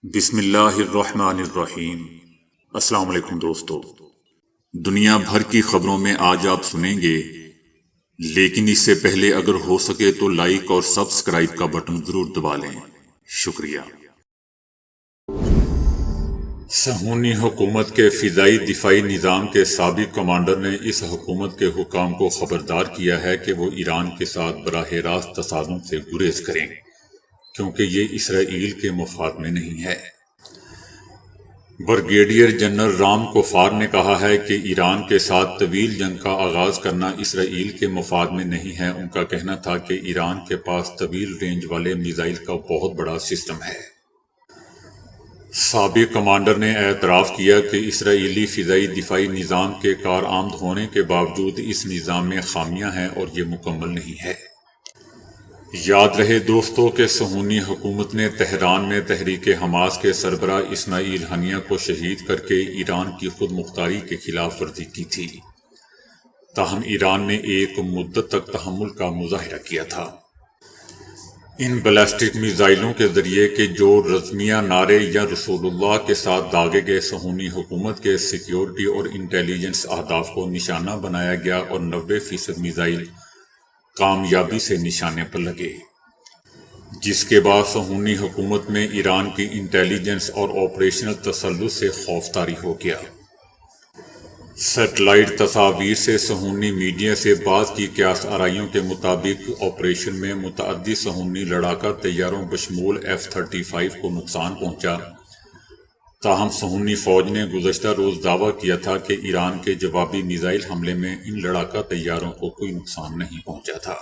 بسم اللہ الرحمن الرحیم۔ السلام علیکم دوستو، دنیا بھر کی خبروں میں آج آپ سنیں گے، لیکن اس سے پہلے اگر ہو سکے تو لائک اور سبسکرائب کا بٹن ضرور دبا لیں۔ شکریہ۔ صہیونی حکومت کے فضائی دفاعی نظام کے سابق کمانڈر نے اس حکومت کے حکام کو خبردار کیا ہے کہ وہ ایران کے ساتھ براہ راست تصادم سے گریز کریں، کیونکہ یہ اسرائیل کے مفاد میں نہیں ہے۔ بریگیڈیئر جنرل رام کوفار نے کہا ہے کہ ایران کے ساتھ طویل جنگ کا آغاز کرنا اسرائیل کے مفاد میں نہیں ہے۔ ان کا کہنا تھا کہ ایران کے پاس طویل رینج والے میزائل کا بہت بڑا سسٹم ہے۔ سابق کمانڈر نے اعتراف کیا کہ اسرائیلی فضائی دفاعی نظام کے کارآمد ہونے کے باوجود اس نظام میں خامیاں ہیں اور یہ مکمل نہیں ہے۔ یاد رہے دوستو کہ صہیونی حکومت نے تہران میں تحریک حماس کے سربراہ اسماعیل ہنیہ کو شہید کر کے ایران کی خود مختاری کے خلاف ورزی کی تھی، تاہم ایران نے ایک مدت تک تحمل کا مظاہرہ کیا تھا۔ ان بیلسٹک میزائلوں کے ذریعے کہ جو رزمیہ نعرے یا رسول اللہ کے ساتھ داغے گئے صہیونی حکومت کے سیکیورٹی اور انٹیلیجنس اہداف کو نشانہ بنایا گیا اور 90% میزائل کامیابی سے نشانے پر لگے، جس کے بعد صہیونی حکومت میں ایران کی انٹیلیجنس اور آپریشنل تسلط سے خوف طاری ہو گیا۔ سیٹلائٹ تصاویر سے صہیونی میڈیا سے بعض کی قیاس آرائیوں کے مطابق آپریشن میں متعدد صہیونی لڑاکا طیاروں بشمول F-35 کو نقصان پہنچا، تاہم صہیونی فوج نے گزشتہ روز دعویٰ کیا تھا کہ ایران کے جوابی میزائل حملے میں ان لڑاکا طیاروں کو کوئی نقصان نہیں پہنچا تھا۔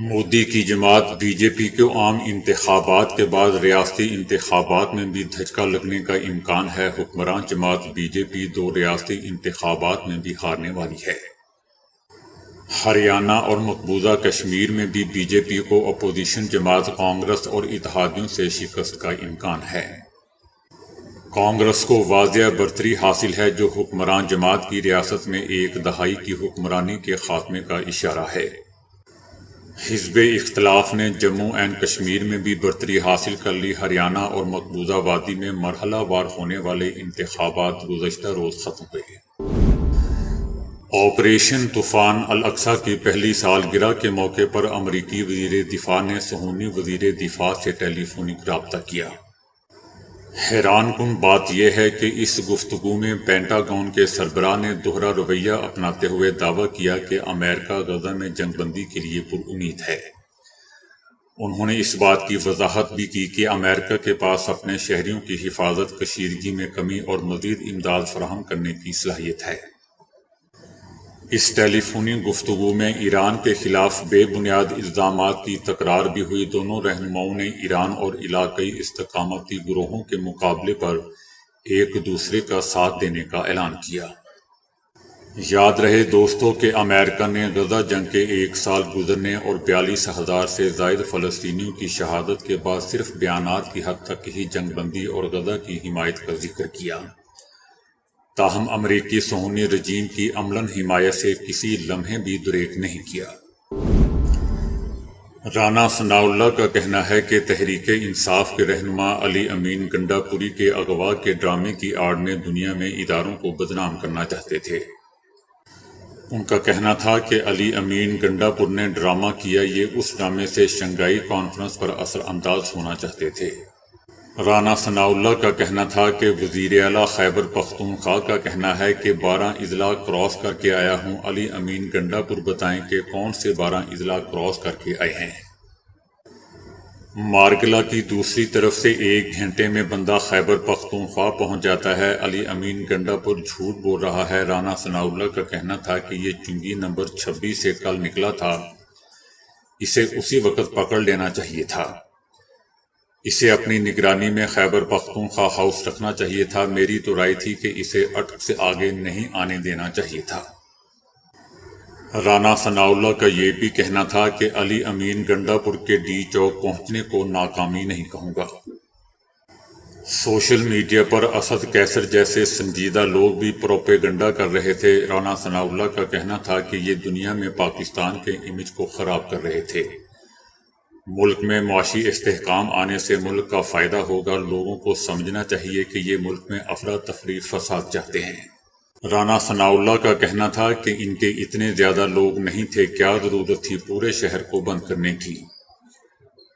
مودی کی جماعت بی جے پی کو عام انتخابات کے بعد ریاستی انتخابات میں بھی دھچکا لگنے کا امکان ہے۔ حکمران جماعت بی جے پی 2 ریاستی انتخابات میں بھی ہارنے والی ہے۔ ہریانہ اور مقبوضہ کشمیر میں بھی بی جے پی کو اپوزیشن جماعت کانگریس اور اتحادیوں سے شکست کا امکان ہے۔ کانگریس کو واضح برتری حاصل ہے، جو حکمران جماعت کی ریاست میں ایک دہائی کی حکمرانی کے خاتمے کا اشارہ ہے۔ حزب اختلاف نے جموں اینڈ کشمیر میں بھی برتری حاصل کر لی۔ ہریانہ اور مقبوضہ وادی میں مرحلہ وار ہونے والے انتخابات گزشتہ روز ختم ہوئے۔ آپریشن طوفان الاقصی کی پہلی سالگرہ کے موقع پر امریکی وزیر دفاع نے صہیونی وزیر دفاع سے ٹیلی فونک رابطہ کیا۔ حیران کن بات یہ ہے کہ اس گفتگو میں پینٹاگون کے سربراہ نے دوہرا رویہ اپناتے ہوئے دعویٰ کیا کہ امریکہ غزہ میں جنگ بندی کے لیے پر امید ہے۔ انہوں نے اس بات کی وضاحت بھی کی کہ امریکہ کے پاس اپنے شہریوں کی حفاظت کشیدگی میں کمی اور مزید امداد فراہم کرنے کی صلاحیت ہے۔ اس ٹیلی فونی گفتگو میں ایران کے خلاف بے بنیاد الزامات کی تکرار بھی ہوئی۔ دونوں رہنماؤں نے ایران اور علاقائی استحکاماتی گروہوں کے مقابلے پر ایک دوسرے کا ساتھ دینے کا اعلان کیا۔ یاد رہے دوستو کہ امریکہ نے غزہ جنگ کے 1 سال گزرنے اور 42,000 سے زائد فلسطینیوں کی شہادت کے بعد صرف بیانات کی حد تک ہی جنگ بندی اور غزہ کی حمایت کا ذکر کیا، تاہم امریکی صہیونی رجیم کی عملاً حمایت سے کسی لمحے بھی دریغ نہیں کیا۔ رانا ثناء اللہ کا کہنا ہے کہ تحریک انصاف کے رہنما علی امین گنڈا پوری کے اغوا کے ڈرامے کی آڑ میں دنیا میں اداروں کو بدنام کرنا چاہتے تھے۔ ان کا کہنا تھا کہ علی امین گنڈا پور نے ڈرامہ کیا، یہ اس ڈرامے سے شنگھائی کانفرنس پر اثر انداز ہونا چاہتے تھے۔ رانا ثناء اللہ کا کہنا تھا کہ وزیر اعلیٰ خیبر پختونخوا کا کہنا ہے کہ 12 اضلاع کراس کر کے آیا ہوں۔ علی امین گنڈا پور بتائیں کہ کون سے 12 اضلاع کراس کر کے آئے ہیں؟ مارگلا کی دوسری طرف سے 1 گھنٹے میں بندہ خیبر پختونخوا پہنچ جاتا ہے۔ علی امین گنڈا پور جھوٹ بول رہا ہے۔ رانا ثناء اللہ کا کہنا تھا کہ یہ چنگی نمبر 26 سے کل نکلا تھا، اسے اسی وقت پکڑ لینا چاہیے تھا۔ اسے اپنی نگرانی میں خیبر پختونخوا ہاؤس رکھنا چاہیے تھا۔ میری تو رائے تھی کہ اسے اٹک سے آگے نہیں آنے دینا چاہیے تھا۔ رانا ثناء اللہ کا یہ بھی کہنا تھا کہ علی امین گنڈا پور کے ڈی چوک پہنچنے کو ناکامی نہیں کہوں گا۔ سوشل میڈیا پر اسد کیسر جیسے سنجیدہ لوگ بھی پروپیگنڈا کر رہے تھے۔ رانا ثناء اللہ کا کہنا تھا کہ یہ دنیا میں پاکستان کے امیج کو خراب کر رہے تھے۔ ملک میں معاشی استحکام آنے سے ملک کا فائدہ ہوگا۔ لوگوں کو سمجھنا چاہیے کہ یہ ملک میں افراتفری فساد چاہتے ہیں۔ رانا ثناء اللہ کا کہنا تھا کہ ان کے اتنے زیادہ لوگ نہیں تھے، کیا ضرورت تھی پورے شہر کو بند کرنے کی۔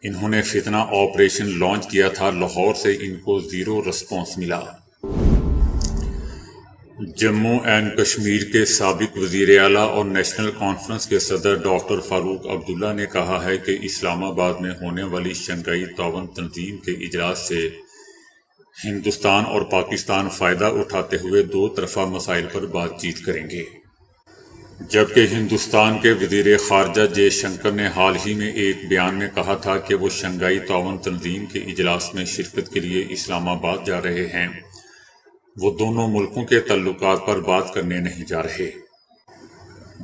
انہوں نے فتنہ آپریشن لانچ کیا تھا، لاہور سے ان کو زیرو رسپانس ملا۔ جموں اینڈ کشمیر کے سابق وزیر اعلیٰ اور نیشنل کانفرنس کے صدر ڈاکٹر فاروق عبداللہ نے کہا ہے کہ اسلام آباد میں ہونے والی شنگھائی تعاون تنظیم کے اجلاس سے ہندوستان اور پاکستان فائدہ اٹھاتے ہوئے دو طرفہ مسائل پر بات چیت کریں گے، جبکہ ہندوستان کے وزیر خارجہ جے شنکر نے حال ہی میں ایک بیان میں کہا تھا کہ وہ شنگھائی تعاون تنظیم کے اجلاس میں شرکت کے لیے اسلام آباد جا رہے ہیں، وہ دونوں ملکوں کے تعلقات پر بات کرنے نہیں جا رہے۔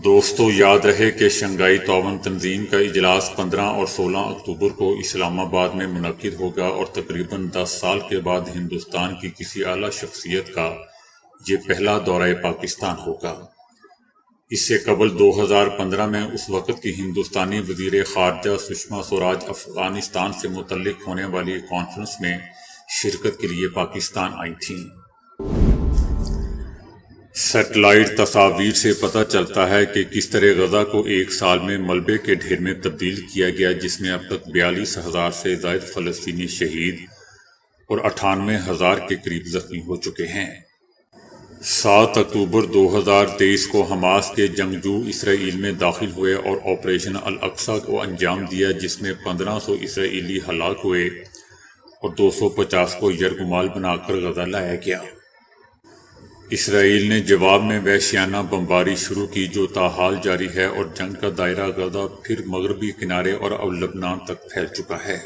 دوستو، یاد رہے کہ شنگھائی تعاون تنظیم کا اجلاس 15 اور 16 اکتوبر کو اسلام آباد میں منعقد ہوگا اور تقریباً 10 سال کے بعد ہندوستان کی کسی اعلیٰ شخصیت کا یہ پہلا دورہ پاکستان ہوگا۔ اس سے قبل 2015 میں اس وقت کی ہندوستانی وزیر خارجہ سشما سوراج افغانستان سے متعلق ہونے والی کانفرنس میں شرکت کے لیے پاکستان آئی تھیں۔ سیٹلائٹ تصاویر سے پتہ چلتا ہے کہ کس طرح غزہ کو ایک سال میں ملبے کے ڈھیر میں تبدیل کیا گیا، جس میں اب تک 42,000 سے زائد فلسطینی شہید اور 98,000 کے قریب زخمی ہو چکے ہیں۔ 7 اکتوبر 2023 کو حماس کے جنگجو اسرائیل میں داخل ہوئے اور آپریشن الاقصی کو انجام دیا، جس میں 1500 اسرائیلی ہلاک ہوئے اور 250 کو یرغمال بنا کر غزہ لایا گیا۔ اسرائیل نے جواب میں وحشیانہ بمباری شروع کی، جو تاحال جاری ہے، اور جنگ کا دائرہ غزہ پھر مغربی کنارے اور اب لبنان تک پھیل چکا ہے۔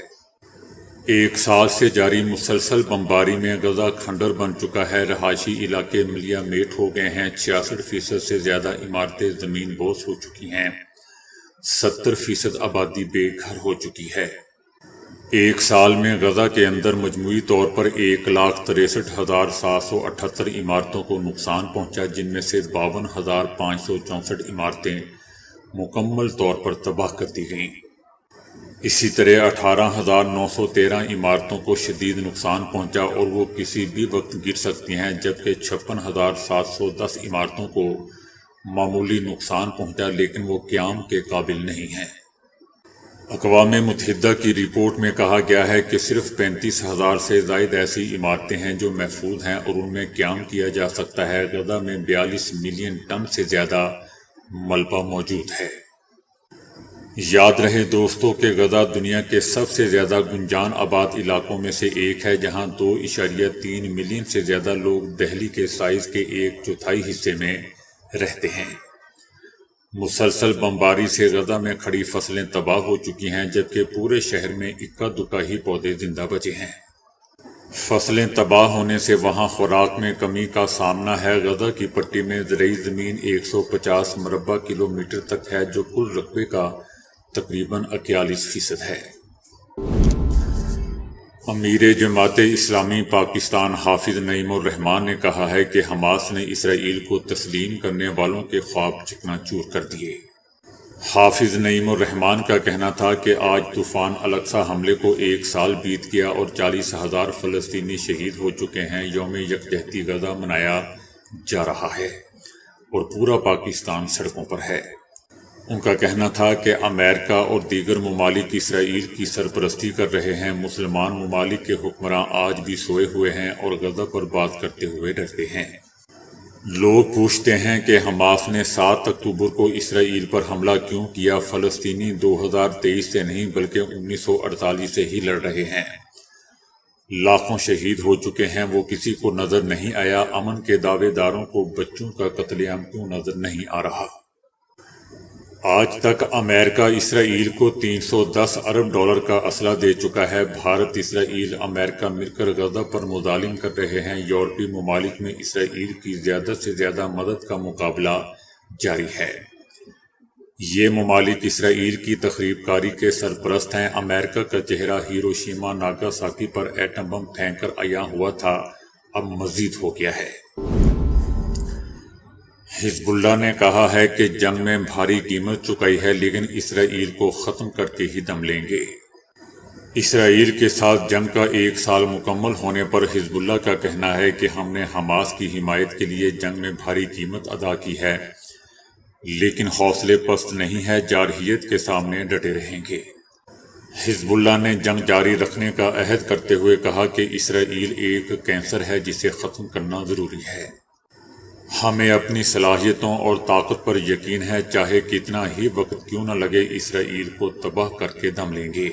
ایک سال سے جاری مسلسل بمباری میں غزہ کھنڈر بن چکا ہے، رہائشی علاقے ملیا میٹ ہو گئے ہیں، 66% سے زیادہ عمارتیں زمین بوس ہو چکی ہیں، 70% آبادی بے گھر ہو چکی ہے۔ ایک سال میں غزہ کے اندر مجموعی طور پر 1,63,778 عمارتوں کو نقصان پہنچا، جن میں سے 52,564 عمارتیں مکمل طور پر تباہ کر دی گئیں۔ اسی طرح 18,913 عمارتوں کو شدید نقصان پہنچا اور وہ کسی بھی وقت گر سکتی ہیں، جبکہ 56,710 عمارتوں کو معمولی نقصان پہنچا، لیکن وہ قیام کے قابل نہیں ہیں۔ اقوام متحدہ کی رپورٹ میں کہا گیا ہے کہ صرف 35,000 سے زائد ایسی عمارتیں ہیں جو محفوظ ہیں اور ان میں قیام کیا جا سکتا ہے۔ غزہ میں 42 ملین ٹن سے زیادہ ملبہ موجود ہے۔ یاد رہے دوستو کہ غزہ دنیا کے سب سے زیادہ گنجان آباد علاقوں میں سے ایک ہے، جہاں 2.3 ملین سے زیادہ لوگ دہلی کے سائز کے 1/4 حصے میں رہتے ہیں۔ مسلسل بمباری سے غزہ میں کھڑی فصلیں تباہ ہو چکی ہیں، جبکہ پورے شہر میں اکا دکا ہی پودے زندہ بچے ہیں۔ فصلیں تباہ ہونے سے وہاں خوراک میں کمی کا سامنا ہے۔ غزہ کی پٹی میں زرعی زمین 150 مربع کلومیٹر تک ہے، جو کل رقبے کا تقریباً 41% ہے۔ امیر جماعت اسلامی پاکستان حافظ نعیم الرحمان نے کہا ہے کہ حماس نے اسرائیل کو تسلیم کرنے والوں کے خواب چکنا چور کر دیے۔ حافظ نعیم الرحمان کا کہنا تھا کہ آج طوفان الاقصی حملے کو 1 سال بیت گیا اور 40,000 فلسطینی شہید ہو چکے ہیں۔ یوم یکجہتی غزہ منایا جا رہا ہے اور پورا پاکستان سڑکوں پر ہے۔ ان کا کہنا تھا کہ امریکہ اور دیگر ممالک اسرائیل کی سرپرستی کر رہے ہیں۔ مسلمان ممالک کے حکمراں آج بھی سوئے ہوئے ہیں اور غزہ پر بات کرتے ہوئے ڈرتے ہیں۔ لوگ پوچھتے ہیں کہ حماس نے 7 اکتوبر کو اسرائیل پر حملہ کیوں کیا؟ فلسطینی 2023 سے نہیں بلکہ 1948 سے ہی لڑ رہے ہیں۔ لاکھوں شہید ہو چکے ہیں، وہ کسی کو نظر نہیں آیا۔ امن کے دعوے داروں کو بچوں کا قتل عام کیوں نظر نہیں آ رہا؟ آج تک امریکہ اسرائیل کو $310 ارب کا اسلحہ دے چکا ہے۔ بھارت، اسرائیل، امریکہ مل کر غزہ پر مظالم کر رہے ہیں۔ یورپی ممالک میں اسرائیل کی زیادہ سے زیادہ مدد کا مقابلہ جاری ہے۔ یہ ممالک اسرائیل کی تخریب کاری کے سرپرست ہیں۔ امریکہ کا چہرہ ہیروشیما ناگاساکی پر ایٹم بم پھینک کر عیاں ہوا تھا، اب مزید ہو گیا ہے۔ حزب اللہ نے کہا ہے کہ جنگ میں بھاری قیمت چکائی ہے، لیکن اسرائیل کو ختم کر کے ہی دم لیں گے۔ اسرائیل کے ساتھ جنگ کا 1 سال مکمل ہونے پر حزب اللہ کا کہنا ہے کہ ہم نے حماس کی حمایت کے لیے جنگ میں بھاری قیمت ادا کی ہے، لیکن حوصلے پست نہیں ہے، جارحیت کے سامنے ڈٹے رہیں گے۔ حزب اللہ نے جنگ جاری رکھنے کا عہد کرتے ہوئے کہا کہ اسرائیل ایک کینسر ہے جسے ختم کرنا ضروری ہے۔ ہمیں اپنی صلاحیتوں اور طاقت پر یقین ہے، چاہے کتنا ہی وقت کیوں نہ لگے، اسرائیل کو تباہ کر کے دم لیں گے۔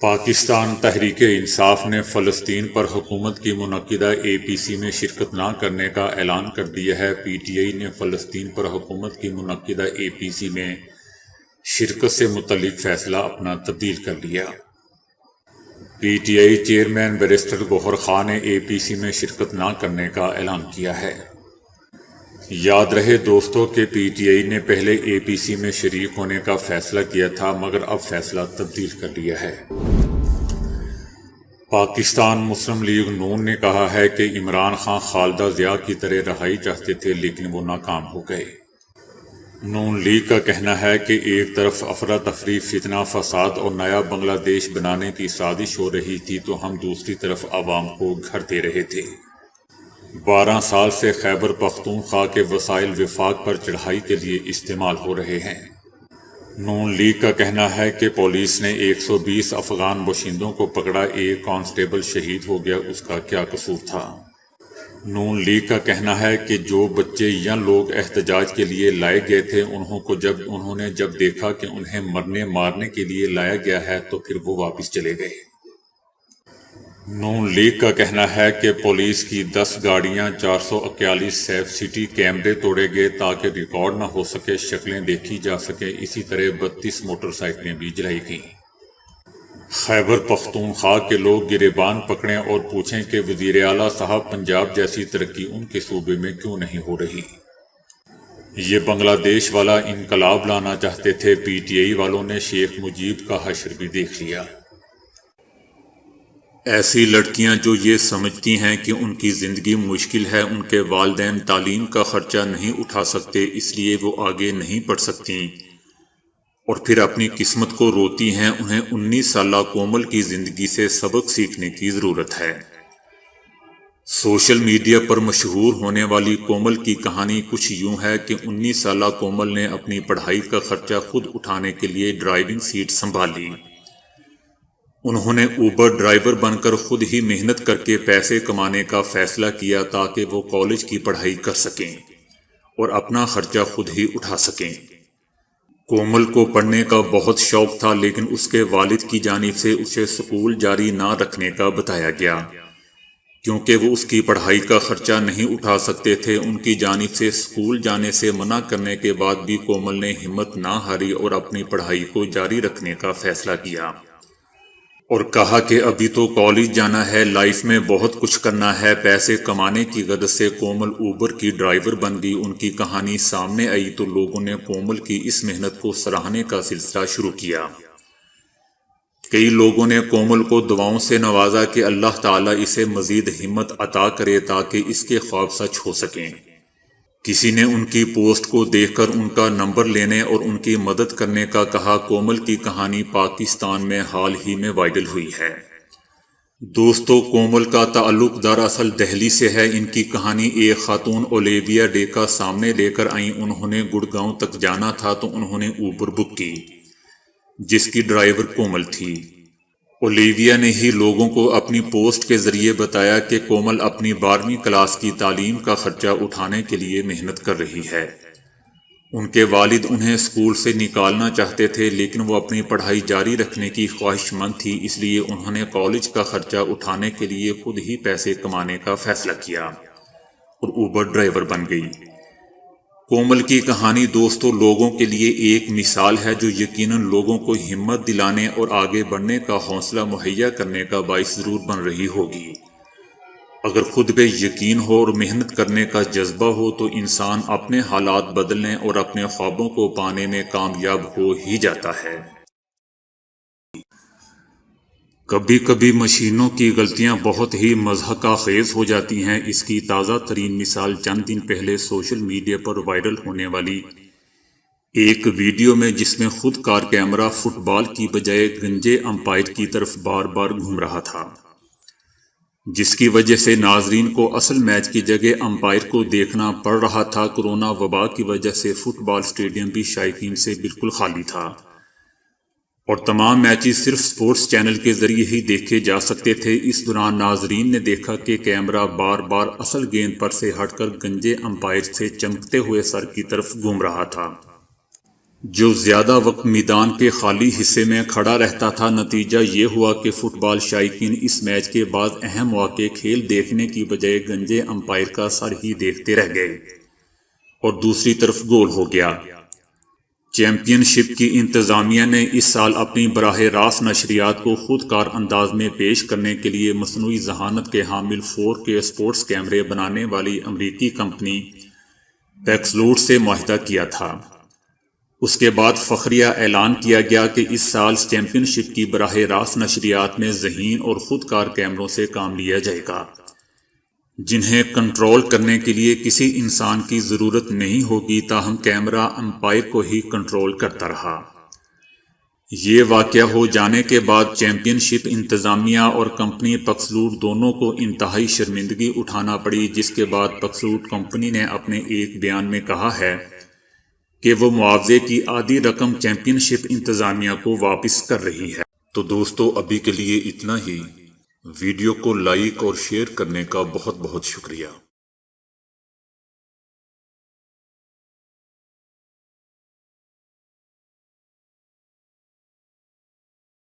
پاکستان تحریک انصاف نے فلسطین پر حکومت کی منعقدہ APC میں شرکت نہ کرنے کا اعلان کر دیا ہے۔ PTI نے فلسطین پر حکومت کی منعقدہ APC میں شرکت سے متعلق فیصلہ اپنا تبدیل کر لیا۔ PTI چیئرمین بیرسٹر گوہر خان نے APC میں شرکت نہ کرنے کا اعلان کیا ہے۔ یاد رہے دوستو کہ PTI نے پہلے APC میں شریک ہونے کا فیصلہ کیا تھا، مگر اب فیصلہ تبدیل کر لیا ہے۔ پاکستان مسلم لیگ نون نے کہا ہے کہ عمران خان خالدہ ضیاء کی طرح رہائی چاہتے تھے لیکن وہ ناکام ہو گئے۔ نون لیگ کا کہنا ہے کہ ایک طرف افراتفری، فتنہ، فساد اور نیا بنگلہ دیش بنانے کی سازش ہو رہی تھی تو ہم دوسری طرف عوام کو گھر دے رہے تھے۔ 12 سال سے خیبر پختونخوا کے وسائل وفاق پر چڑھائی کے لیے استعمال ہو رہے ہیں۔ نون لیگ کا کہنا ہے کہ پولیس نے 120 افغان باشندوں کو پکڑا، ایک کانسٹیبل شہید ہو گیا، اس کا کیا قصور تھا؟ نون لیگ کا کہنا ہے کہ جو بچے یا لوگ احتجاج کے لیے لائے گئے تھے انہوں نے جب دیکھا کہ انہیں مرنے مارنے کے لیے لایا گیا ہے تو پھر وہ واپس چلے گئے۔ نون لیگ کا کہنا ہے کہ پولیس کی 10 گاڑیاں، 441 سیف سٹی کیمرے توڑے گئے تاکہ ریکارڈ نہ ہو سکے، شکلیں دیکھی جا سکیں، اسی طرح 32 موٹر سائیکلیں بھی جلائی گئیں۔ خیبر پختونخوا کے لوگ گریبان پکڑیں اور پوچھیں کہ وزیر اعلیٰ صاحب پنجاب جیسی ترقی ان کے صوبے میں کیوں نہیں ہو رہی؟ یہ بنگلہ دیش والا انقلاب لانا چاہتے تھے۔ PTI والوں نے شیخ مجیب کا حشر بھی دیکھ لیا۔ ایسی لڑکیاں جو یہ سمجھتی ہیں کہ ان کی زندگی مشکل ہے، ان کے والدین تعلیم کا خرچہ نہیں اٹھا سکتے، اس لیے وہ آگے نہیں پڑھ سکتی اور پھر اپنی قسمت کو روتی ہیں، انہیں 19 سالہ کومل کی زندگی سے سبق سیکھنے کی ضرورت ہے۔ سوشل میڈیا پر مشہور ہونے والی کومل کی کہانی کچھ یوں ہے کہ 19 سالہ کومل نے اپنی پڑھائی کا خرچہ خود اٹھانے کے لیے ڈرائیونگ سیٹ سنبھالی۔ انہوں نے اوبر ڈرائیور بن کر خود ہی محنت کر کے پیسے کمانے کا فیصلہ کیا تاکہ وہ کالج کی پڑھائی کر سکیں اور اپنا خرچہ خود ہی اٹھا سکیں۔ کومل کو پڑھنے کا بہت شوق تھا لیکن اس کے والد کی جانب سے اسے سکول جاری نہ رکھنے کا بتایا گیا کیونکہ وہ اس کی پڑھائی کا خرچہ نہیں اٹھا سکتے تھے۔ ان کی جانب سے سکول جانے سے منع کرنے کے بعد بھی کومل نے ہمت نہ ہاری اور اپنی پڑھائی کو جاری رکھنے کا فیصلہ کیا اور کہا کہ ابھی تو کالج جانا ہے، لائف میں بہت کچھ کرنا ہے۔ پیسے کمانے کی غرض سے کومل اوبر کی ڈرائیور بن گئی۔ ان کی کہانی سامنے آئی تو لوگوں نے کومل کی اس محنت کو سراہنے کا سلسلہ شروع کیا۔ کئی لوگوں نے کومل کو دعاؤں سے نوازا کہ اللہ تعالیٰ اسے مزید ہمت عطا کرے تاکہ اس کے خواب سچ ہو سکیں۔ کسی نے ان کی پوسٹ کو دیکھ کر ان کا نمبر لینے اور ان کی مدد کرنے کا کہا۔ کومل کی کہانی پاکستان میں حال ہی میں وائرل ہوئی ہے۔ دوستو، کومل کا تعلق دراصل دہلی سے ہے۔ ان کی کہانی ایک خاتون اولیویا ڈیکا سامنے لے کر آئیں۔ انہوں نے گڑگاؤں تک جانا تھا تو انہوں نے اوبر بک کی جس کی ڈرائیور کومل تھی۔ اولیویا نے ہی لوگوں کو اپنی پوسٹ کے ذریعے بتایا کہ کومل اپنی 12ویں کلاس کی تعلیم کا خرچہ اٹھانے کے لیے محنت کر رہی ہے۔ ان کے والد انہیں اسکول سے نکالنا چاہتے تھے لیکن وہ اپنی پڑھائی جاری رکھنے کی خواہش مند تھی، اس لیے انہوں نے کالج کا خرچہ اٹھانے کے لیے خود ہی پیسے کمانے کا فیصلہ کیا اور اوبر ڈرائیور بن گئی۔ کومل کی کہانی دوستو لوگوں کے لیے ایک مثال ہے جو یقیناً لوگوں کو ہمت دلانے اور آگے بڑھنے کا حوصلہ مہیا کرنے کا باعث ضرور بن رہی ہوگی۔ اگر خود پہ یقین ہو اور محنت کرنے کا جذبہ ہو تو انسان اپنے حالات بدلنے اور اپنے خوابوں کو پانے میں کامیاب ہو ہی جاتا ہے۔ کبھی کبھی مشینوں کی غلطیاں بہت ہی مضحکہ خیز ہو جاتی ہیں۔ اس کی تازہ ترین مثال چند دن پہلے سوشل میڈیا پر وائرل ہونے والی ایک ویڈیو میں جس میں خود کار کیمرہ فٹ بال کی بجائے گنجے امپائر کی طرف بار بار گھوم رہا تھا، جس کی وجہ سے ناظرین کو اصل میچ کی جگہ امپائر کو دیکھنا پڑ رہا تھا۔ کورونا وبا کی وجہ سے فٹ بال اسٹیڈیم بھی شائقین سے بالکل خالی تھا اور تمام میچز صرف سپورٹس چینل کے ذریعے ہی دیکھے جا سکتے تھے۔ اس دوران ناظرین نے دیکھا کہ کیمرہ بار بار اصل گیند پر سے ہٹ کر گنجے امپائر سے چمکتے ہوئے سر کی طرف گھوم رہا تھا، جو زیادہ وقت میدان کے خالی حصے میں کھڑا رہتا تھا۔ نتیجہ یہ ہوا کہ فٹ بال شائقین اس میچ کے بعد اہم واقع کھیل دیکھنے کی بجائے گنجے امپائر کا سر ہی دیکھتے رہ گئے اور دوسری طرف گول ہو گیا۔ چیمپئن شپ کی انتظامیہ نے اس سال اپنی براہ راست نشریات کو خود کار انداز میں پیش کرنے کے لیے مصنوعی ذہانت کے حامل 4K سپورٹس کیمرے بنانے والی امریکی کمپنی پیکسلوٹ سے معاہدہ کیا تھا۔ اس کے بعد فخریہ اعلان کیا گیا کہ اس سال چیمپئن شپ کی براہ راست نشریات میں ذہین اور خود کار کیمروں سے کام لیا جائے گا، جنہیں کنٹرول کرنے کے لیے کسی انسان کی ضرورت نہیں ہوگی، تاہم کیمرہ امپائر کو ہی کنٹرول کرتا رہا۔ یہ واقعہ ہو جانے کے بعد چیمپئن شپ انتظامیہ اور کمپنی پیکسلوٹ دونوں کو انتہائی شرمندگی اٹھانا پڑی، جس کے بعد پیکسلوٹ کمپنی نے اپنے ایک بیان میں کہا ہے کہ وہ معاوضے کی آدھی رقم چیمپئن شپ انتظامیہ کو واپس کر رہی ہے۔ تو دوستو، ابھی کے لیے اتنا ہی۔ ویڈیو کو لائک اور شیئر کرنے کا بہت بہت شکریہ۔